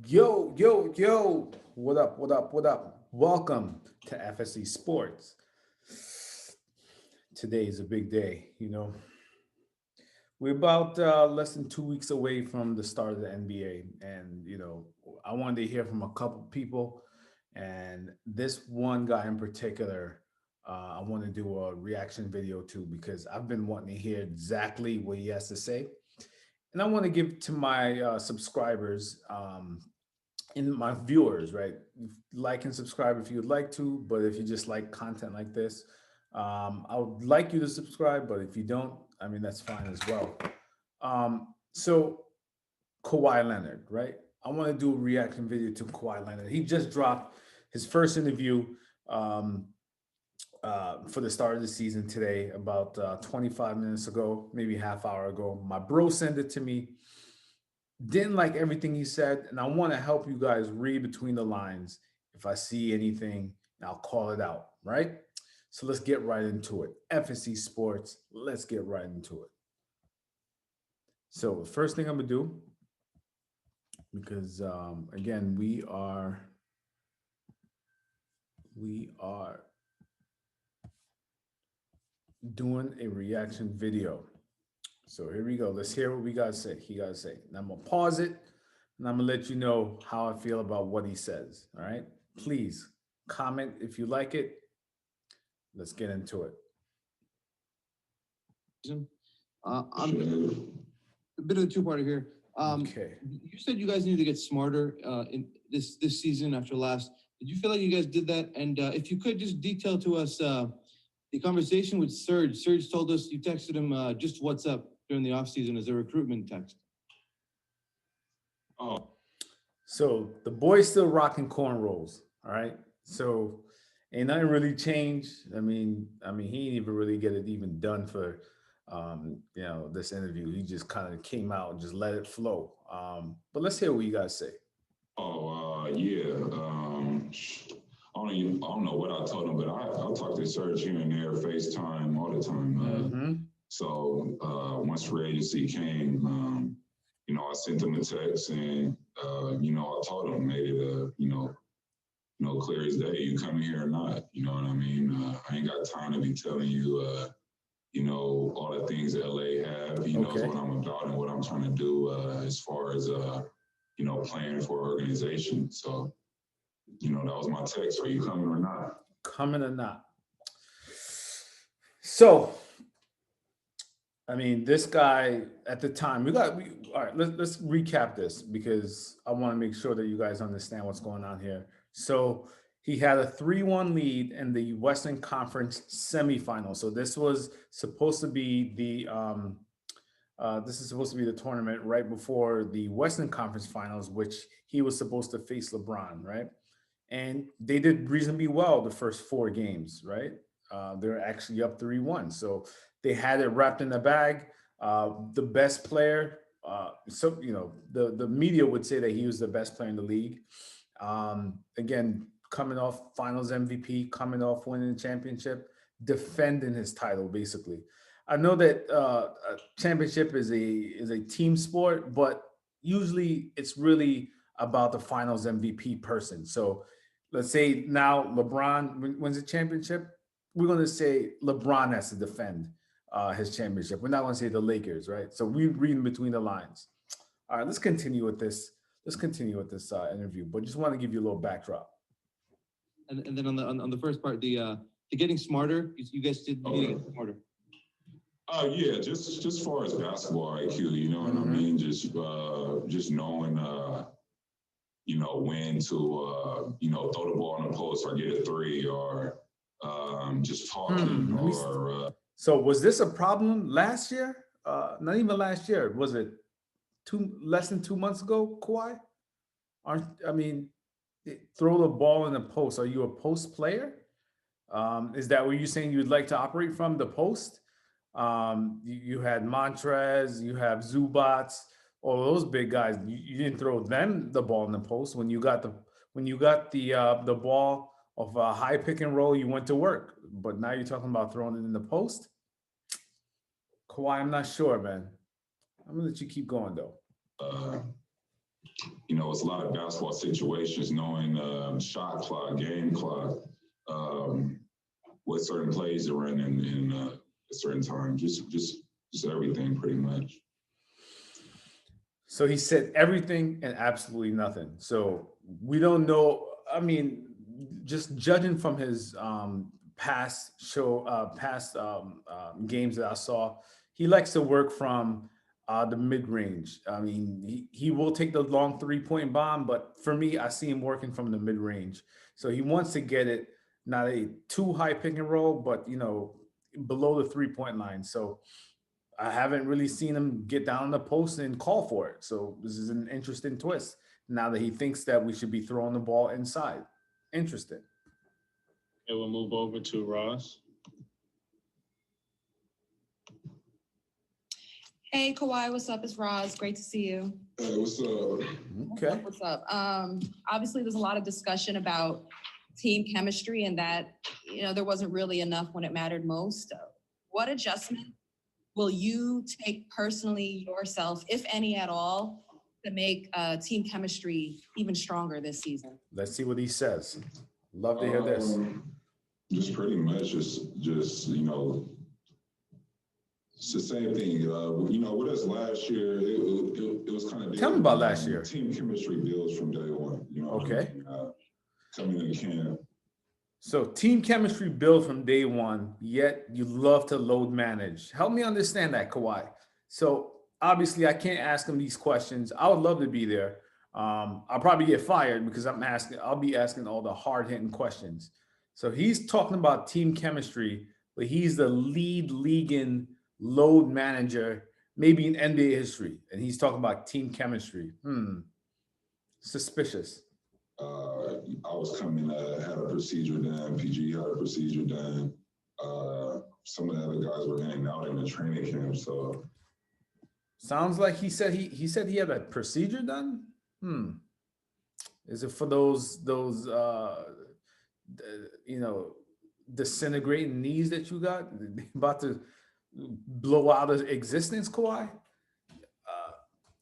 Yo, yo, yo. What up, what up, what up? Welcome to FSC Sports. Today is a big day, We're about less than 2 weeks away from the start of the NBA. And, I wanted to hear from a couple people. And this one guy in particular, I want to do a reaction video to because I've been wanting to hear exactly what he has to say. And I want to give to my subscribers and my viewers, right? Like and subscribe if you'd like to, but if you just like content like this, I would like you to subscribe, but if you don't, I mean, that's fine as well. So Kawhi Leonard, right? I want to do a reaction video to Kawhi Leonard. He just dropped his first interview um, for the start of the season today, about 25 minutes ago, maybe half hour ago. My bro sent it to me. Didn't like everything he said, and I want to help you guys read between the lines. If I see anything, I'll call it out, right? So let's get right into it. FSC Sports, let's get right into it. So the first thing I'm gonna do, because again, we are doing a reaction video. So here we go. Let's hear what we gotta say. He gotta say. And I'm gonna pause it, and I'm gonna let you know how I feel about what he says. All right. Please comment if you like it. Let's get into it. I'm a bit of a two-parter here. Okay. You said you guys need to get smarter in this season after last. Did you feel like you guys did that? And if you could just detail to us the conversation with Serge. Serge told us you texted him just what's up during the offseason as a recruitment text. Oh. So the boy's still rocking cornrows. All right. So ain't nothing really changed. I mean, he didn't even really get it even done for this interview. He just kind of came out and just let it flow. But let's hear what you guys say. Yeah. I don't know what I told him, but I talk to Serge here and there, FaceTime all the time. Once free agency came, I sent him a text and, I told him, made it, clear as day, you coming here or not, you know what I mean? I ain't got time to be telling you, all the things that LA have. He knows what I'm about and what I'm trying to do as far as, playing for an organization. So, that was my text. Are you coming or not? Coming or not. So, I mean, this guy at the time, all right, let's recap this because I want to make sure that you guys understand what's going on here. So, he had a 3-1 lead in the Western Conference semifinal. So, this is supposed to be the tournament right before the Western Conference Finals, which he was supposed to face LeBron, right? And they did reasonably well the first 4 games, right? They're actually up 3-1, so they had it wrapped in the bag. The best player, the media would say that he was the best player in the league. Again, coming off Finals MVP, coming off winning the championship, defending his title, basically. I know that a championship is a team sport, but usually it's really about the Finals MVP person. So let's say now LeBron wins a championship. We're going to say LeBron has to defend his championship. We're not going to say the Lakers, right? So we read between the lines. All right, let's continue with this. Let's continue with this interview, but just want to give you a little backdrop. And then on the first part, the getting smarter. You guys did need to get smarter. Yeah, just as far as basketball IQ, you know what I mean? Just knowing when to throw the ball in the post or get a three or just talking or So was this a problem last year? Not even last year. Was it less than 2 months ago, Kawhi? Throw the ball in the post. Are you a post player? Is that where you're saying you'd like to operate from the post? You had Montrez, you have Zubats, all those big guys. You didn't throw them the ball in the post when you got the ball of a high pick and roll. You went to work, but now you're talking about throwing it in the post. Kawhi, I'm not sure, man. I'm gonna let you keep going though. it's a lot of basketball situations, knowing shot clock, game clock, what certain plays are running in a certain time, just everything pretty much. So he said everything and absolutely nothing. So we don't know. I mean, just judging from his past games that I saw, he likes to work from the mid range. I mean, he will take the long 3 point bomb, but for me, I see him working from the mid range. So he wants to get it not a too high pick and roll, but below the 3 point line. So I haven't really seen him get down in the post and call for it. So this is an interesting twist now that he thinks that we should be throwing the ball inside. Interesting. Okay, we'll move over to Ross. Hey, Kawhi, what's up? It's Roz. Great to see you. Hey, what's up? Okay. What's up? Obviously, there's a lot of discussion about team chemistry and that, there wasn't really enough when it mattered most. What adjustment will you take personally yourself, if any at all, to make team chemistry even stronger this season? Let's see what he says. Love to hear this. Just pretty much just it's the same thing. With us last year, it was kind of. Tell me about last year. Team chemistry builds from day one. Okay. Coming in camp. So team chemistry builds from day one, yet you love to load manage. Help me understand that, Kawhi. So obviously I can't ask him these questions. I would love to be there. I'll probably get fired because I'll be asking all the hard-hitting questions. So he's talking about team chemistry, but he's the league in load manager, maybe in NBA history. And he's talking about team chemistry. Suspicious. I was coming, had a procedure done. PG had a procedure done. Some of the other guys were hanging out in the training camp. So sounds like he said he had a procedure done. Is it for those disintegrating knees that you got about to blow out of existence, Kawhi?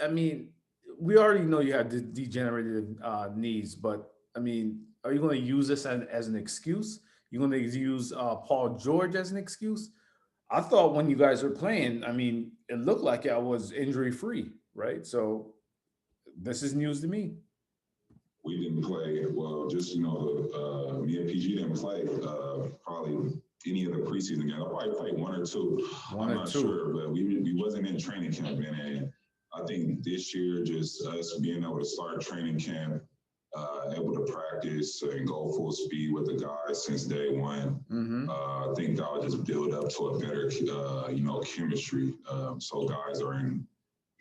I mean, we already know you have degenerated knees, but I mean, are you going to use this as an excuse? You're going to use Paul George as an excuse? I thought when you guys were playing, I mean, it looked like I was injury free, right? So this is news to me. We didn't play well. Just me and PG didn't play probably any of the preseason games. I probably played one or two. I'm not sure, but we wasn't in training camp, and I think this year, just us being able to start training camp, able to practice and go full speed with the guys since day one. I think that will just build up to a better, chemistry. So guys are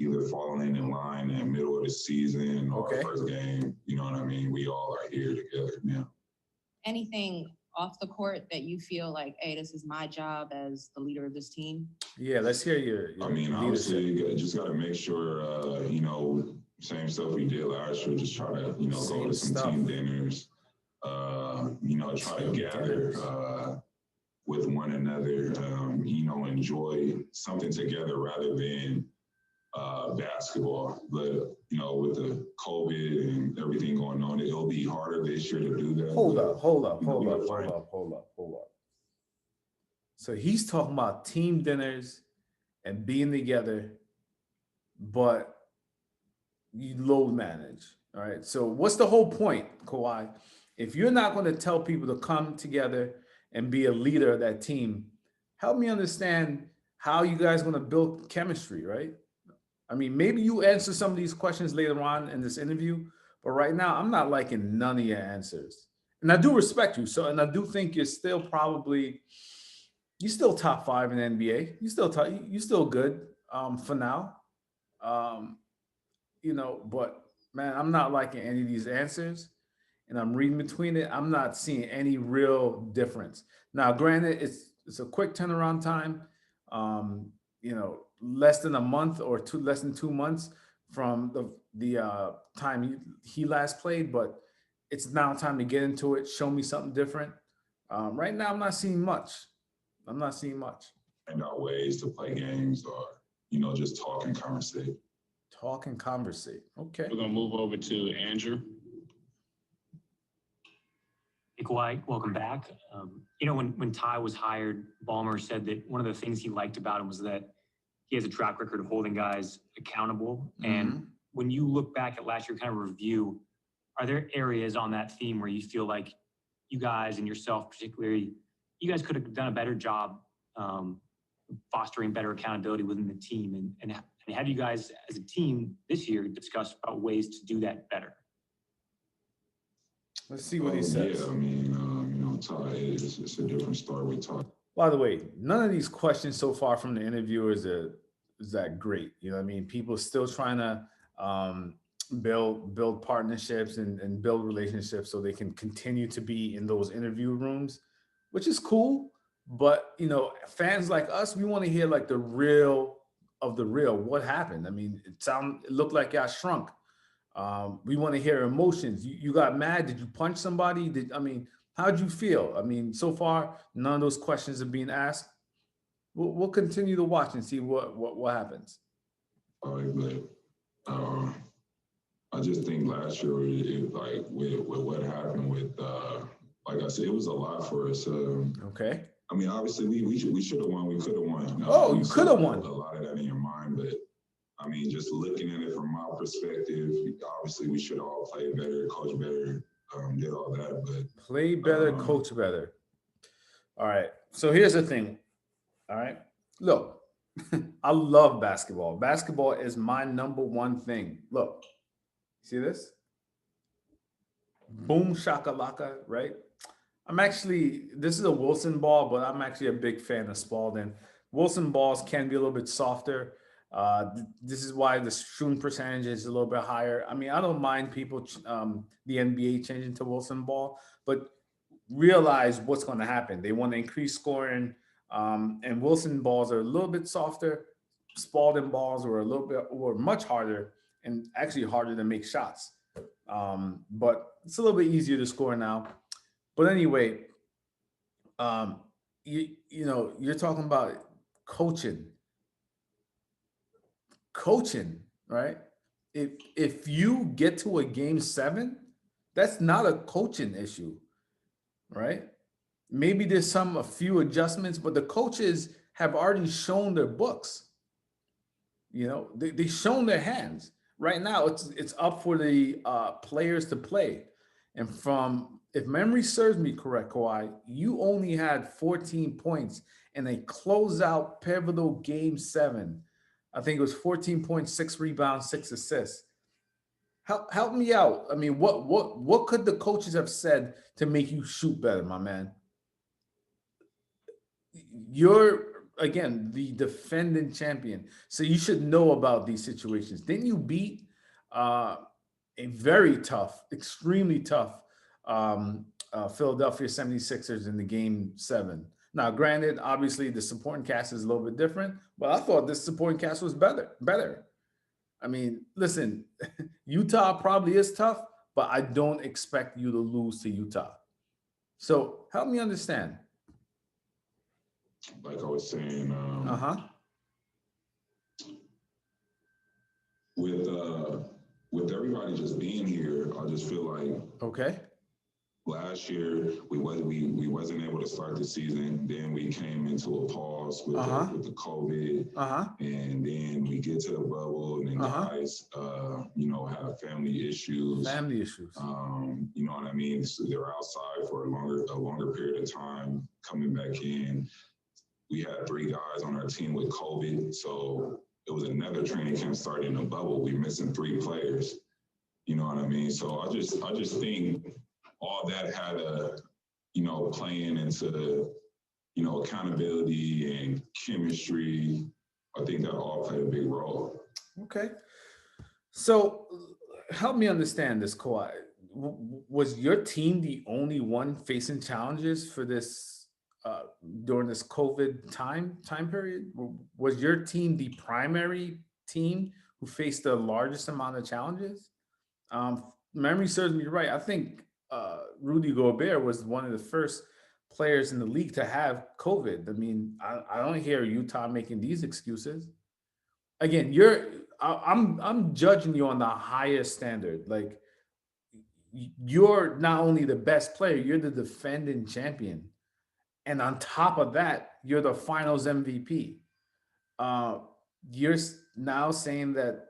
either falling in line in the middle of the season or first game. You know what I mean? We all are here together now. Anything off the court that you feel like, hey, this is my job as the leader of this team? Yeah, let's hear your obviously, you just got to make sure, same stuff we did last year, just try to, go to some team dinners, try to gather with one another, enjoy something together rather than basketball. But, with the COVID and everything going on, it'll be harder this year to do that. Hold up. So he's talking about team dinners and being together, but you load manage. All right. So what's the whole point, Kawhi? If you're not going to tell people to come together and be a leader of that team, help me understand how you guys are going to build chemistry, right? I mean, maybe you answer some of these questions later on in this interview, but right now I'm not liking none of your answers. And I do respect you. And I do think you're still top 5 in the NBA. You're still good for now. But man, I'm not liking any of these answers. And I'm reading between it. I'm not seeing any real difference. Now, granted, it's a quick turnaround time. Less than a month or less than 2 months from the time he last played, but it's now time to get into it. Show me something different. Right now, I'm not seeing much. Find out ways to play games or, just talk and conversate. Talk and conversate. Okay. We're gonna move over to Andrew. Hey, Kawhi, welcome back. When Ty was hired, Ballmer said that one of the things he liked about him was that he has a track record of holding guys accountable. And when you look back at last year, kind of review, are there areas on that theme where you feel like you guys and yourself particularly, you guys could have done a better job fostering better accountability within the team? And have you guys as a team this year discussed about ways to do that better? Let's see what he says. Yeah, I mean, Ty, it's a different story we talk. By the way, none of these questions so far from the interviewers is that great. You know what I mean? People still trying to build partnerships and build relationships so they can continue to be in those interview rooms, which is cool. But, fans like us, we want to hear like the real of the real. What happened? I mean, it looked like y'all shrunk. We want to hear emotions. You got mad? Did you punch somebody? How'd you feel? I mean, so far, none of those questions are being asked. We'll continue to watch and see what happens. All right, but I just think last year, with what happened with, like I said, it was a lot for us. Okay. I mean, obviously, we should have won. We could have won. Oh, you could have won. A lot of that in your mind, but I mean, just looking at it from my perspective, obviously we should all play better, coach better, did all that, but play better, coach better. All right. So here's the thing. All right. Look, I love basketball. Basketball is my number one thing. Look, see this? Boom shakalaka, right? This is a Wilson ball, but I'm actually a big fan of Spalding. Wilson balls can be a little bit softer. This is why the shooting percentage is a little bit higher. I mean, I don't mind people, the NBA changing to Wilson ball, but realize what's going to happen. They want to increase scoring, and Wilson balls are a little bit softer. Spalding balls were much harder and actually harder to make shots. But it's a little bit easier to score now. But anyway, you're talking about coaching, right? If you get to a game 7, that's not a coaching issue, right? Maybe there's a few adjustments, but the coaches have already shown their books. They've shown their hands. Right now, it's up for the players to play. And if memory serves me correct, Kawhi, you only had 14 points in a closeout pivotal game 7. I think it was 14.6 rebounds, 6 assists. Help me out. I mean, what could the coaches have said to make you shoot better, my man? You're, again, the defending champion, so you should know about these situations. Didn't you beat a very tough, extremely tough Philadelphia 76ers in the game 7? Now, granted, obviously the supporting cast is a little bit different, but I thought this supporting cast was better. I mean, listen, Utah probably is tough, but I don't expect you to lose to Utah. So help me understand. like I was saying, with everybody just being here, I just feel like Okay. last year we wasn't able to start the season. Then we came into a pause with the COVID, and then we get to the bubble, and then guys, have family issues. You know what I mean? So they're outside for a longer period of time, coming back in. We had 3 guys on our team with COVID, so it was another training camp starting in the bubble. We missing 3 players. You know what I mean? So I just think all that had a, playing into, accountability and chemistry. I think that all played a big role. Okay. So help me understand this, Kawhi. Was your team the only one facing challenges for this during this COVID time period? Was your team the primary team who faced the largest amount of challenges? Memory serves me right. I think Rudy Gobert was one of the first players in the league to have COVID. I mean, I don't hear Utah making these excuses. again, I'm judging you on the highest standard. Like you're not only the best player, you're the defending champion. And on top of that, you're the finals MVP. Uh, you're now saying that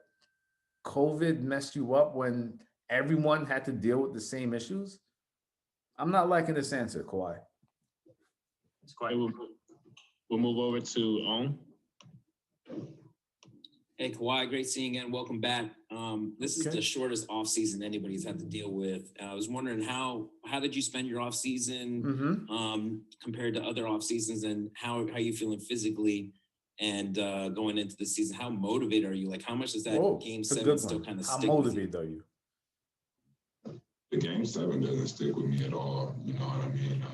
COVID messed you up when everyone had to deal with the same issues. I'm not liking this answer, Kawhi. It's quite. Okay, we'll move over to On. Hey, Kawhi, great seeing you again. Welcome back. This is Okay. the shortest off season anybody's had to deal with. I was wondering how did you spend your off season Mm-hmm. compared to other off seasons, and how you feeling physically and going into the season? How motivated are you? Like, how much does that Whoa, game it's a 7 good still one. kind of How stick with you? motivated are you? The game 7 doesn't stick with me at all. You know what I mean?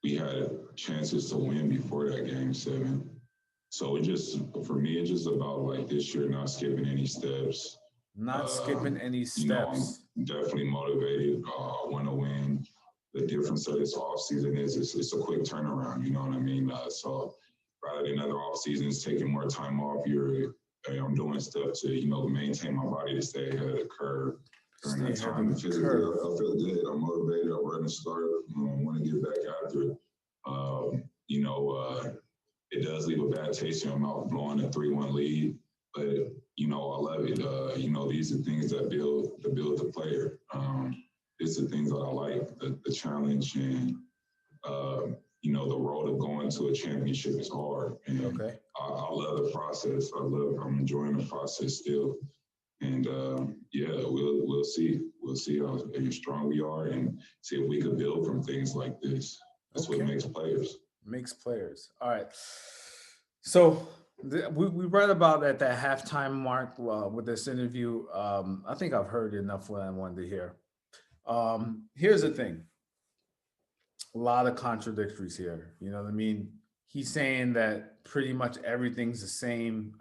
We had chances to win before that game 7. So for me, it's just about like this year not skipping any steps. Not skipping any You know, steps. I'm definitely motivated. I want to win. The difference of this offseason is it's a quick turnaround. You know what I mean? So rather than other off seasons taking more time off, I'm doing stuff to maintain my body to stay ahead of the curve during that Stay ahead time. of the Physically, curve. I feel good. I'm motivated. I'm ready to start. I want to get back after it. It does leave a bad taste in your mouth blowing a 3-1 lead, but I love it. These are things that build the player. It's the things that I like, the challenge and the road of going to a championship is hard. And Okay. I love the process. I'm enjoying the process still. And we'll see. We'll see how strong we are and see if we could build from things like this. That's what Okay. makes players. Makes players. All right. So we read about at that halftime mark with this interview. I think I've heard enough what I wanted to hear. Here's the thing. A lot of contradictories here. You know what I mean? He's saying that pretty much everything's the same.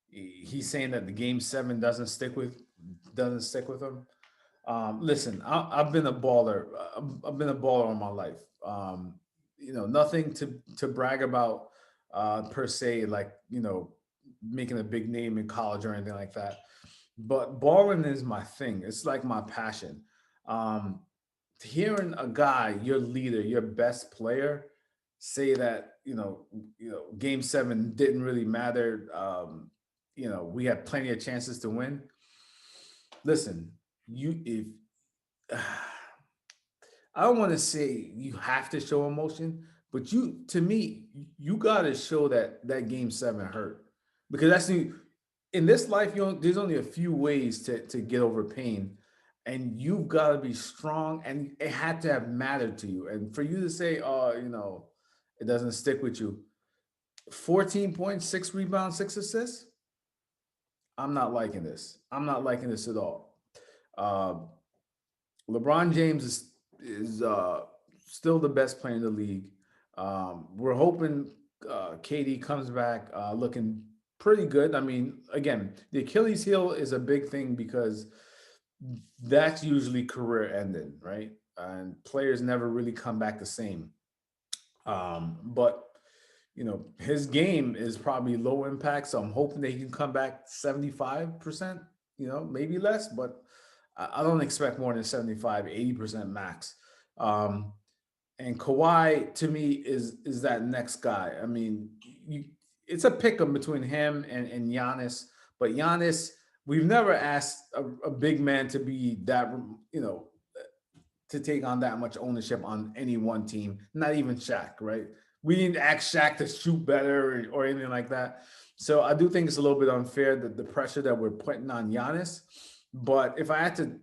He's saying that the game 7 doesn't stick with him. Listen, I've been a baller. I've been a baller all my life. Nothing to brag about per se, like making a big name in college or anything like that. But balling is my thing. It's like my passion. Um, Hearing a guy, your leader, your best player, say that game 7 didn't really matter. We had plenty of chances to win. Listen, if I don't want to say you have to show emotion, but to me, you got to show that game 7 hurt, because in this life, there's only a few ways to get over pain, and you've got to be strong, and it had to have mattered to you. And for you to say, oh, it doesn't stick with you. 14 points, 6 rebounds, 6 assists. I'm not liking this. I'm not liking this at all. Uh, LeBron James is still the best player in the league. We're hoping KD comes back looking pretty good. I mean, again, the Achilles heel is a big thing because that's usually career ending, right? And players never really come back the same. But his game is probably low impact, so I'm hoping that he can come back 75%, maybe less, but I don't expect more than 75, 80% max. And Kawhi to me is that next guy. I mean, it's a pick 'em between him and Giannis, but Giannis, we've never asked a big man to be that, to take on that much ownership on any one team, not even Shaq, right? We didn't ask Shaq to shoot better or anything like that. So I do think it's a little bit unfair that the pressure that we're putting on Giannis. But if I had to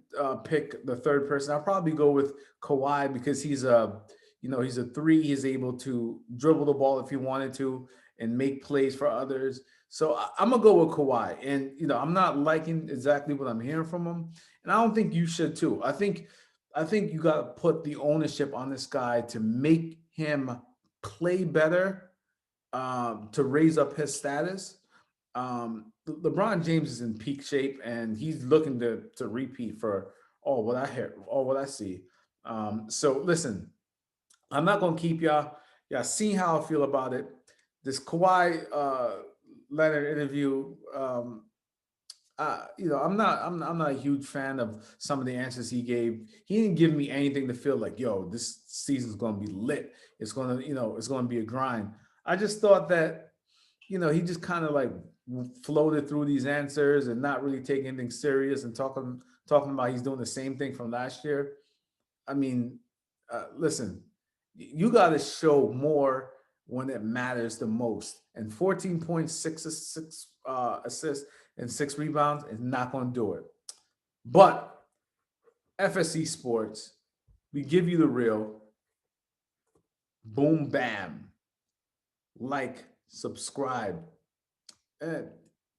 pick the third person, I'll probably go with Kawhi, because he's a 3. He's able to dribble the ball if he wanted to and make plays for others. So I'm gonna go with Kawhi. And I'm not liking exactly what I'm hearing from him, and I don't think you should too. I think you got to put the ownership on this guy to make him play better, to raise up his status. LeBron James is in peak shape, and he's looking to repeat for all what I hear, all what I see. So listen, I'm not gonna keep y'all seen how I feel about it. This Kawhi Leonard interview, I'm not a huge fan of some of the answers he gave. He didn't give me anything to feel like, yo, this season's gonna be lit. It's gonna, it's gonna be a grind. I just thought that, he just kind of like floated through these answers and not really taking anything serious and talking about he's doing the same thing from last year. I mean, listen, you got to show more when it matters the most. And 14.66 assists and 6 rebounds is not going to do it. But FSC Sports, we give you the real. Boom, bam. Like, subscribe. And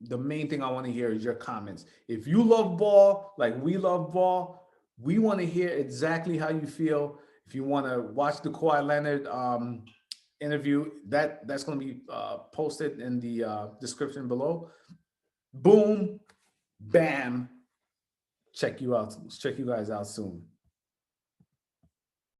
the main thing I want to hear is your comments. If you love ball, like we love ball, we want to hear exactly how you feel. If you want to watch the Kawhi Leonard interview, that's going to be posted in the description below. Boom, bam. Check you guys out soon.